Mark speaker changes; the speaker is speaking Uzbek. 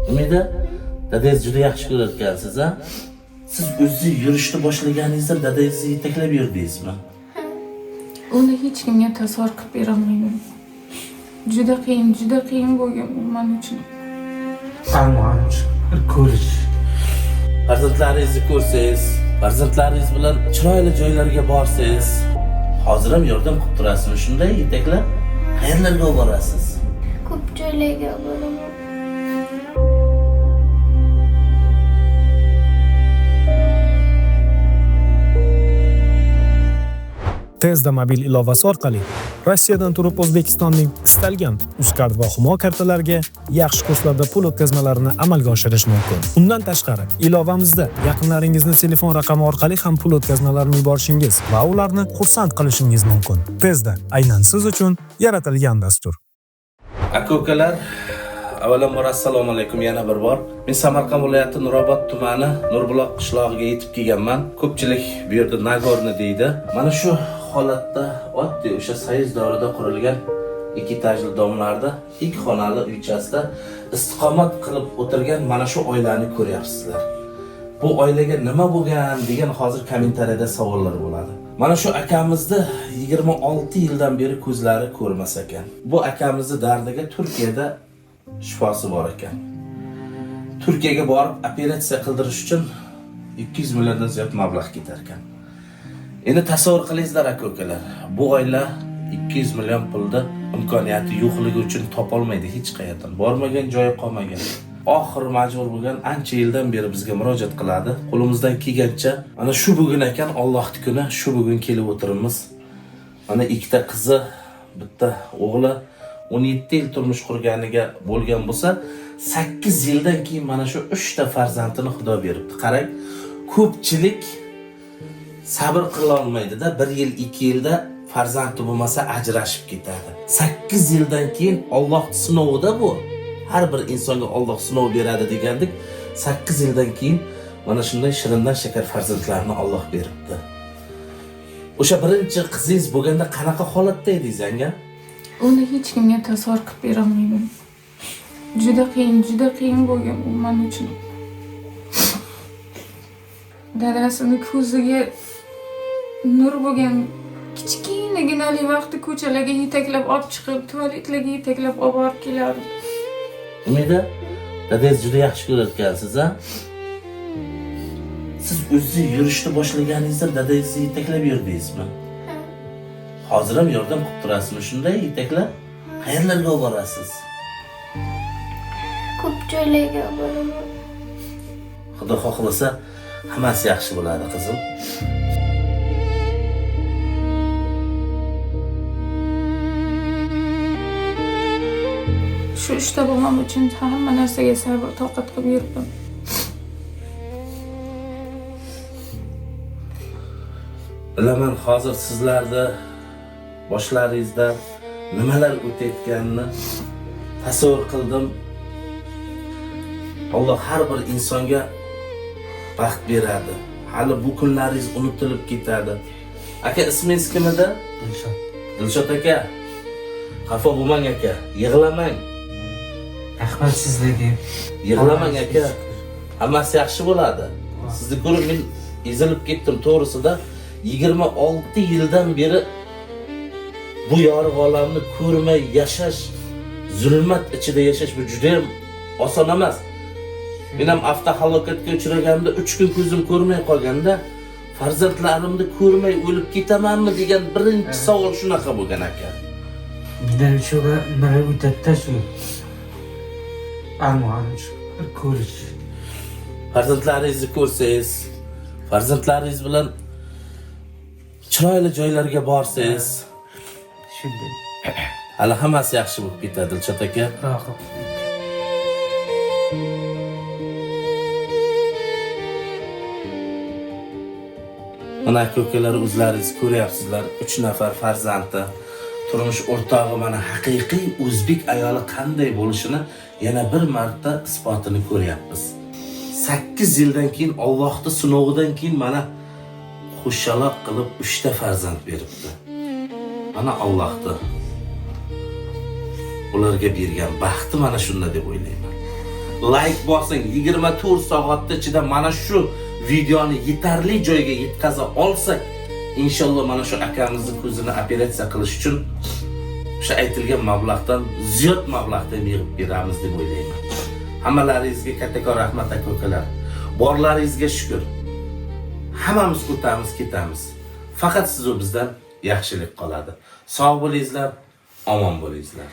Speaker 1: Umida, dadangiz juda yaxshi ko'rayotgansiz, ha? Siz o'zingiz yurishni boshlaganingizda dadangizni yetaklab yurdingizmi?
Speaker 2: Uni hech kimga tasavvur qilib bera olmayman. Juda qiyin bo'lgan men uchun.
Speaker 3: Almoq ko'rish.
Speaker 1: Farzandlaringizni ko'rsangiz, farzandlaringiz bilan chiroyli joylarga borsangiz, hozir ham yordam qilib turasizmi shunday yetaklab? Qayerlarga olib borasiz?
Speaker 4: Ko'p joylarga boraman.
Speaker 5: Tezda mobil ilovasi orqali Rossiyadan turib O'zbekistonning istalgan Uzcard va Humo kartalariga yaxshi kurslarda pul o'tkazmalarini amalga oshirish mumkin. Undan tashqari, ilovamizda yaqinlaringizni telefon raqami orqali ham pul o'tkazmalarini yuborishingiz va ularni xursand qilishingiz mumkin. Tezda aynan siz uchun yaratilgan dastur.
Speaker 1: Aka-ukalar, avvalambor assalomu alaykum yana bir bor. Men Samarqand viloyati Nurobod tumani Nurbuloq qishlog'iga yetib kelganman. Ko'pchilik bu yerda Nagorni deydi. Mana shu holatda oddiy o'sha soyuz davrida qurilgan ikki etajli domlarda, ikki xonali uychasida istiqomat qilib o'tirgan mana shu oilani ko'ryapsizlar. Bu oilaga nima bo'lgan degan hozir kommentariyada savollar bo'ladi. Mana shu akamizni 26 yildan beri ko'zlari ko'rmas ekan. Bu akamizni dardiga Turkiyada shifosi bor ekan. Turkiyaga borib operatsiya qildirish uchun 200 milliondan ziyod mablag' ketar ekan. Endi tasavvur qilingizlar aka-ukalar. Bu oila 200 million pulda imkoniyati yo'qligi uchun topolmaydi hech qayerdan. Bormagan joyi qolmagan. Oxir majbur bo'lgan ancha yildan beri bizga murojaat qiladi. Qo'limizdan kelgancha mana shu bugun ekan Allohning kuni, shu bugun kelib o'tiribmiz. Mana ikkita qizi, bitta o'g'li 17 yil turmush qurganiga bo'lgan bo'lsa, 8 yildan keyin mana shu 3 ta farzandini Xudo beribdi. Qarang, ko'pchilik sabr qila olmaydi-da, 1 yil, 2 yilda farzandi bo'lmasa ajrashib ketadi. 8 yildan keyin Alloh sinovida bu. Har bir insonga Alloh sinov beradi degandek, 8 yildan keyin mana shunday shirindan shakar farzandlarni Alloh beribdi. O'sha birinchi qizingiz bo'lganda qanaqa holatda edingiz, anga?
Speaker 2: Uni hech kimga tasavvur qilib bera olmayman. Juda qiyin bo'lgan men uchun. Dadasini ko'ziga nur bo'lgan kichkinaginali vaqti ko'chalarga yetaklab olib chiqib, tualetlarga yetaklab olib borib kelardi.
Speaker 1: Umida, dadangiz juda yaxshi ko'rayotgansiz, ha? Siz o'zingiz yurishni boshlaganingizda dadangizni yetaklab yurdingizmi? Hozir ham yordam qilib turasizmi shunday yetaklab? Qayerlarga olib borasiz?
Speaker 4: Ko'p joylarga boraman.
Speaker 1: Xudo xohlasa, hammasi yaxshi bo'ladi, qizim.
Speaker 2: Shu ishda bo'lmam uchun hamma narsaga sabr, toqat qilib yuribman.
Speaker 1: Bilaman, hozir sizlarda boshlaringizda nimalar o'tayotganini tasavvur qildim. Alloh har bir insonga baxt beradi. Hali bu kunlaringiz unutilib ketadi. Aka, ismingiz kim edi?
Speaker 3: Dilshod.
Speaker 1: Dilshod aka. Xafa bo'lmang aka, yig'lamang.
Speaker 3: Rahmat sizlarga.
Speaker 1: Yig'lamang aka. Hammasi yaxshi bo'ladi. Sizni ko'rib men ezilib ketdim to'g'risida. 26 yildan beri bu yorug' olamni ko'rmay yashash, zulmat ichida yashash bu juda ham oson emas. Men ham avtohalokatga uchraganimda 3 kun ko'zim ko'rmay qolganda, farzandlarimni ko'rmay o'lib ketamanmi degan birinchi savol shunaqa bo'lgan aka.
Speaker 3: Bizdan shu nima o'tadi shu. Almoq ko'rish.
Speaker 1: Farzandlaringizni ko'rsangiz, farzandlaringiz bilan chiroyli joylarga borsangiz,
Speaker 3: Shunday.
Speaker 1: hali hammasi yaxshi bo'lib ketadi, Dilshod aka.
Speaker 3: Rohib.
Speaker 1: Mana aka-ukalar, o'zlaringiz ko'ryapsizlar, 3 nafar farzandi, turmush o'rtog'i mana haqiqiy o'zbek ayoli qanday bo'lishini yana bir marta isbotini ko'ryapmiz. 8 yildan keyin Allohning sinovidan keyin mana xushaloq qilib 3 ta farzand beribdi. Mana Allohning ularga bergan baxti mana shunda deb o'ylayman. like bosing. 24 soatda ichida mana shu videoni yetarli joyga yetkaza olsak, inshaalloh mana shu akamizning ko'zini operatsiya qilish uchun o'sha aytilgan mablag'dan ziyod mablag'da yig'ib beramiz deb o'ylayman. Hammalaringizga kattakon rahmat aka-ukalar. Borlaringizga shukr. Hammamiz o'tamiz, ketamiz. Faqat siz va bizdan yaxshilik qoladi. Sog' bo'lingizlar, omon bo'lingizlar.